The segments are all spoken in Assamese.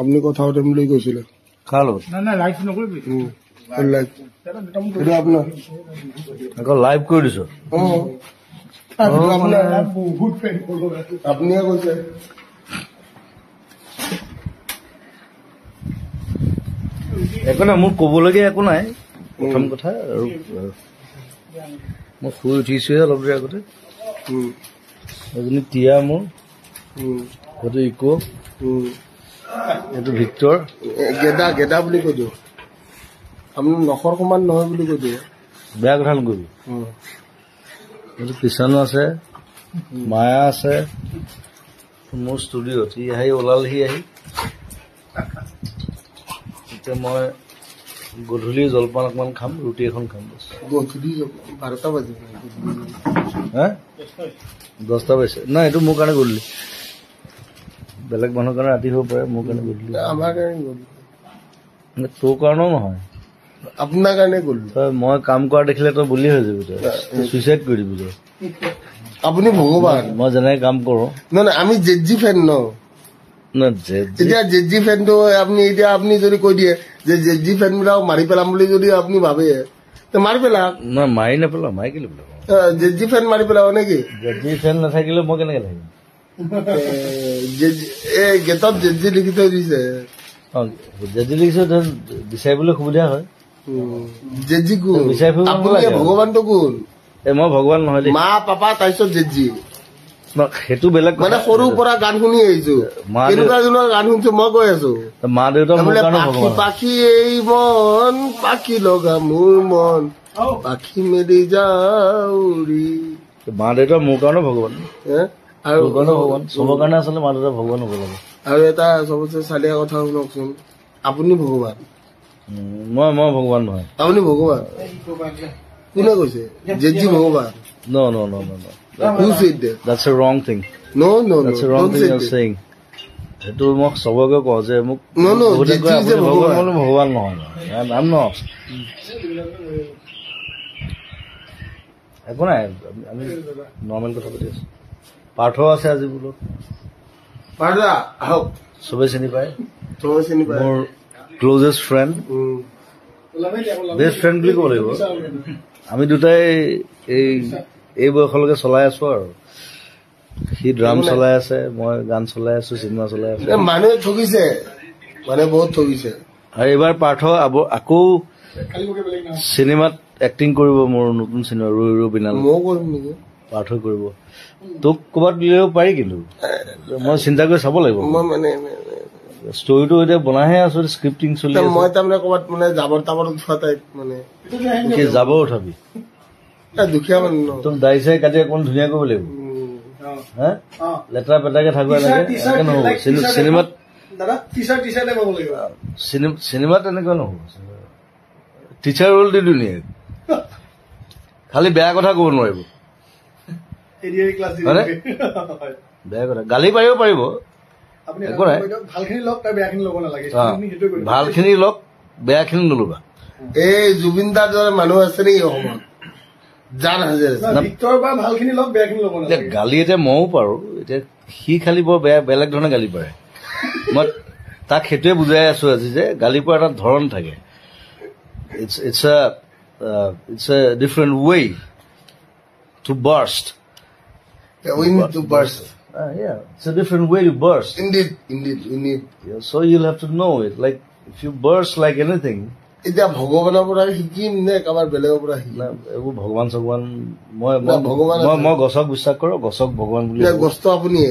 আপুনি কথা পাতিম বুলি কৈছিলে কাৰ লগত লাইভ আপোনাৰ আকৌ লাইভ কৰি দিছো আপুনিয়ে কৈছে একো নাই মোক ক'বলগীয়া একো নাই প্ৰথম কথা আৰু মই শুই উঠিছোহে অলপ দেৰি আগতে এজনী টিয়া মোৰ সেইটো ইকো এইটো ভিক্টৰ গেদা গেদা বুলি কৈ দিওঁ আপুনি নখৰ সমান নহয় বুলি কৈ দিয়ে বেয়া কথা নকবি এইটো কিষাণো আছে মায়া আছে মোৰ ষ্টুডিঅ'ত সি আহি ওলালহি আহি এতিয়া মই গধূলি জলপান অকণমান খাম ৰুটি এখন খাম গধূলি 12টা বাজিব হা 10টা বাজিছে নাই এইটো মোৰ কাৰণে গধূলি বেলেগ মানুহৰ কাৰণে ৰাতি হ'ব পাৰে মোৰ কাৰণে গধূলি আমাৰ কাৰণে গধূলি তোৰ কাৰণেও নহয় আপোনাৰ কাৰণে গধূলি মই কাম কৰা দেখিলে তই বুলি হৈ যাবি তই চুইচাইড কৰি দিবি তই আপুনি ভগৱান মই যেনেকৈ কাম কৰোঁ নহয় আমি জেজি ফেন ন এতিয়া জেজি ফেনটো আপুনি যদি কৈ দিয়ে যে জেজি ফেন বিলাক মাৰি পেলাম বুলি যদি আপুনি ভাবে মাৰি পেলাওক নহয় মাৰি নেপেলাওঁ মাৰি কেলৈ পেলাওঁ জেজি ফেন মাৰি পেলাব নেকি জেজি ফেন নাথাকিলে মই কেনেকৈ থাকিম গেটত জেজি লিখি থৈ দিছে জেজি লিখিছে বিচাৰিবলৈ সুবিধা হয় জেজি কোন বিচাৰি ফুৰিব নালাগে ভগৱানটো কোন মই ভগৱান নহয় দেই মা পাপা তাৰপিছত জেজি সেইটো বেলেগ মানে সৰুৰ পৰা গান শুনি আহিছো কেনেকুৱা জনৰ গান শুনিছো মই কৈ আছো মা দেউতা পাখি এই মন পাখি লগা মোৰ মন পাখি মেলি যাউৰি মা দেউতা মোৰ কাৰণে ভগৱান আৰু ভগৱান চবৰ কাৰণে আচলতে মা দেউতা ভগৱান হ'ব লাগে আৰু এটা চবতছে চালিয়া কথা শুনকচোন আপুনি ভগৱান মই ভগৱান নহয় আপুনি ভগৱান কোনে কৈছে জেজি ভগৱান No. Who said that? That's a wrong thing. No. That's a wrong thing you're saying. সেইটো মোক চবকে কওঁ যে মোক ভগৱান নহয় I'm not. একো নাই আমি নৰ্মেল কথা পাতি আছো পাৰ্থ আছে আজি বোলো চবেই চিনি পায় মোৰ ক্লজেষ্ট ফ্ৰেণ্ড বেষ্ট ফ্ৰেণ্ড বুলি ক'ব লাগিব আমি দুটাই এই বয়সলৈকে চলাই আছো আৰু সি ড্ৰাম চলাই আছে মই গান চলাই আছো চিনেমা চলাই আছো মানুহে ঠগিছে মানে বহুত ঠগিছে আৰু এইবাৰ পাৰ্থ আকৌ চিনেমাত এক্টিং কৰিব মোৰ নতুন চিনেমা ৰৈ বিনাল পাৰ্থ কৰিব তোক ক'ৰবাত দিলেও পাৰি কিন্তু মই চিন্তা কৰি চাব লাগিব ষ্টৰিটো এতিয়া বনাইহে আছো স্ক্ৰিপ্টিং চলি আছে মই তাৰমানে ক'ৰবাত মানে জাবৰ তাবৰ উঠোৱা টাইপ মানে জাবৰ উঠাবি দুখীয়া মানুহ তোক দাড়ি চাই কাটি অকণমান ধুনীয়া কৰিব লাগিব হা লেতেৰা পেটাকে থাকিব এনেকে নহ'ব চিনেমাত চিনেমাত তেনেকুৱা নহ'ব টিচাৰ ৰোল দি ধুনীয়া খালি বেয়া কথা ক'ব নোৱাৰিব বেয়া কথা গালি পাৰিব পাৰিব একো নাই ভালখিনি লওক বেয়াখিনি নল'বা এই জুবিন দাৰ দৰে মানুহ আছে নেকি অসমত গালি এতিয়া ময়ো পাৰো এতিয়া সি খালি বৰ বেলেগ ধৰণে গালি পাৰে মই তাক সেইটোৱে বুজাই আছো আজি যে গালি পৰা এটা ধৰণ থাকে it's a different way to burst we need to burst it's a different way to burst indeed we need so you'll have to know it like if you burst like anything এতিয়া ভগৱানৰ পৰা শিকিম নে কাৰোবাৰ বেলেগৰ পৰা শিকিম এইবোৰ ভগৱান চগৱান মই গছক বিশ্বাস কৰো গছক ভগৱান বুলি গছটো আপুনিয়ে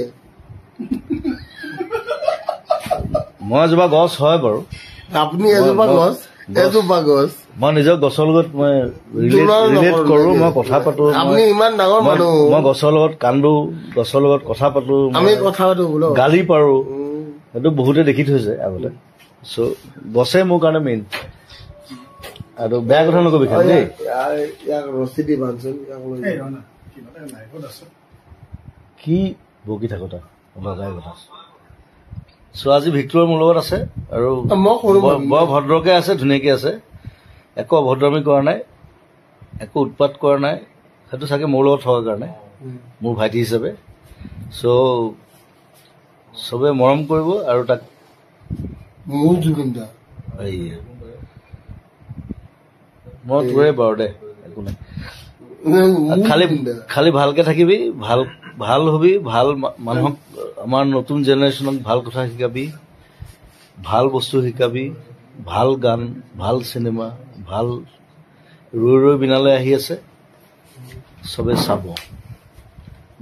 মই এজোপা গছ হয় বাৰু আপুনি এজোপা গছ মই নিজৰ গছৰ লগত মই ৰিলেট কৰো মই কথা পাতো আপুনি ইমান ডাঙৰ মানুহ মই গছৰ লগত কান্দো গছৰ লগত কথা পাতো আমি কথা পাতো গালি পাৰো সেইটো বহুতে দেখি থৈছে আগতে চ' গছে মোৰ কাৰণে মেইন আৰু বেয়া কথা নকবি খালি দেই কি বকি থাকো তাক লগাই কথা চ' আজি ভিক্টৰ মোৰ লগত আছে আৰু বৰ ভদ্ৰকে আছে ধুনীয়াকে আছে একো অভদ্ৰামি কৰা নাই একো উৎপাত কৰা নাই সেইটো চাগে মোৰ লগত থকাৰ কাৰণে মোৰ ভাইটি হিচাপে চ' চবে মৰম কৰিব আৰু তাক মোৰ জুবিন দা মই তোৰে বাৰু দে একো নাই খালি ভালকে থাকিবি ভাল হবি ভাল মানুহক আমাৰ নতুন জেনেৰেশ্যনক ভাল কথা শিকাবি ভাল বস্তু শিকাবি ভাল গান ভাল চিনেমা ভাল ৰৈ ৰৈ বিনালৈ আহি আছে চবে চাব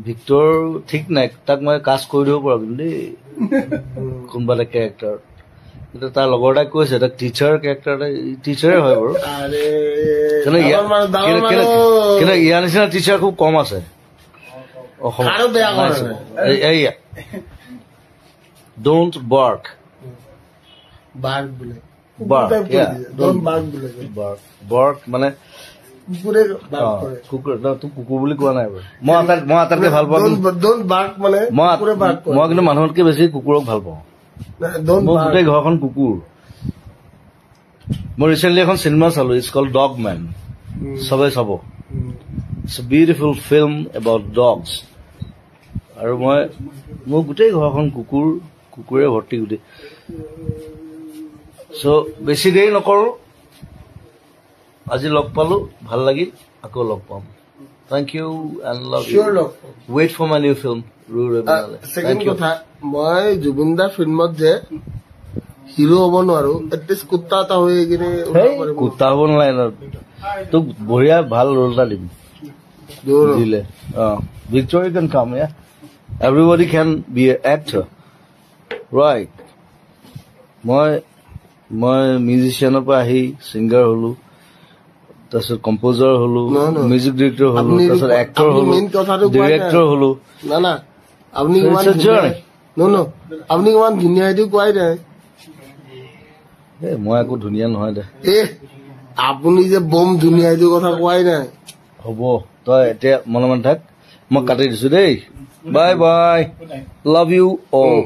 ভিক্টৰ ঠিক নাই তাক মই কাষ্ট কৰি দিব পাৰো কিন্তু দেই কোনোবা এটা কেৰেক্টাৰ এতিয়া তাৰ লগৰ এটাই কৈছে এটা টিচাৰ কেৰেক্টাৰ এটা টিচাৰে হয় বাৰু কিন্তু ইয়াৰ নিচিনা টিচাৰ খুব কম আছে এয়া ডোন্ট বাৰ্ক বাৰ্ক মানে কুকুৰ বুলি কোৱা নাই বাৰু মই আটাইতকৈ ভাল পাওঁ মই কিন্তু মানুহতকৈ বেছি কুকুৰক ভাল পাওঁ মোৰ গোটেই ঘৰখন কুকুৰ মই ৰিচেণ্টলি এখন চিনেমা চালো ইটছ কল্ড ডগ মেন চবে চাব it's a beautiful film about dogs আৰু মোৰ গোটেই ঘৰখন কুকুৰে ভৰ্তি গোটেই চ' বেছি দেৰি নকৰো আজি লগ পালো ভাল লাগিল আকৌ লগ পাম thank you and love you wait for my new film second কথা মই জুবিন দা ফিল্মত যে হিৰো হ'ব নোৱাৰো এটলিষ্ট কুত্তা এটা হৈ কিনে কুত্তা হ'ব নালাগে তোক বঢ়িয়া ভাল ৰোল এটা দিম দিলে Victor can come everybody can be a actor right মই মিউজিচিয়ানৰ পৰা আহি ছিংগাৰ হলো তাৰপিছত কম্প'জাৰ হলো মিউজিক ডিৰেক্টৰ হলো তাৰপিছত এক্টৰ হলো ডিৰেক্টৰ হলো না আপুনি কিমান ধুনীয়া সেইটো কোৱাই নাই মই একো ধুনীয়া নহয় দে আপুনি যে বম ধুনীয়া সেইটো কথা কোৱাই নাই হ'ব তই এতিয়া মনে মনে থাক মই কাটি দিছো দেই bye bye love you all